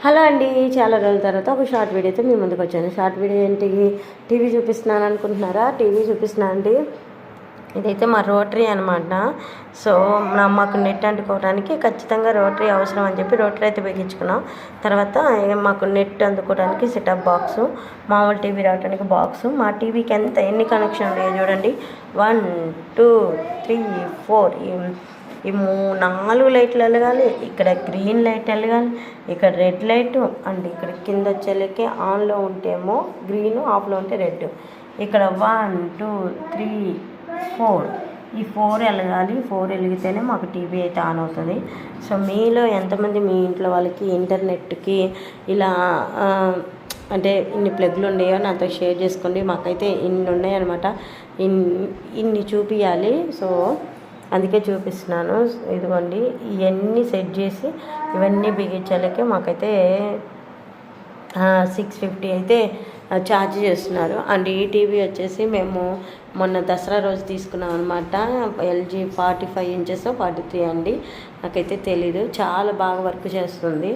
Hello అండి, చాలా రోజుల తర్వాత ఒక షార్ట్ వీడియోతో మీ ముందుకు వచ్చాను. షార్ట్ వీడియో ఏంటి, టీవీ చూపిస్తున్నాను అనుకుంటున్నారా? టీవీ చూపిస్తున్నాను అండి. ఇదైతే మా రోటరీ అనమాట. సో మాకు నెట్ అందుకోవడానికి ఖచ్చితంగా రోటరీ అవసరం అని చెప్పి రోటరీ అయితే బిగించుకున్నాం. తర్వాత మాకు నెట్ అందుకోవడానికి సెటప్ బాక్సు, మామూలు టీవీ రావడానికి బాక్సు. మా టీవీకి ఎన్ని కనెక్షన్ ఉన్నాయో చూడండి. 1 2 3 4 ఈ 4 లైట్లు వెలగాలి. ఇక్కడ గ్రీన్ లైట్ వెలగాలి, ఇక్కడ రెడ్ లైట్ అండ్ ఇక్కడ కింద వచ్చేలకి ఆన్లో ఉంటేమో గ్రీన్, ఆఫ్లో ఉంటే రెడ్. ఇక్కడ 1 2 3 4 ఈ 4 వెలగాలి. 4 వెలిగితేనే మాకు టీవీ అయితే ఆన్ అవుతుంది. సో మీలో ఎంతమంది మీ ఇంట్లో వాళ్ళకి ఇంటర్నెట్కి ఇలా అంటే ఇన్ని ప్లగ్లు ఉన్నాయో నాతో షేర్ చేసుకోండి. మాకైతే ఇన్ని ఉన్నాయన్నమాట. ఇన్ని చూపించాలి. సో అందుకే చూపిస్తున్నాను. ఇదిగోండి, ఇవన్నీ సెట్ చేసి ఇవన్నీ బిగించాలకే మాకైతే 650 అయితే ఛార్జ్ చేస్తున్నారు. అండ్ ఈ టీవీ వచ్చేసి మేము మొన్న దసరా రోజు తీసుకున్నాం అనమాట. LG 45 ఇంచెస్ 43 అండి. నాకైతే తెలీదు, చాలా బాగా వర్క్ చేస్తుంది.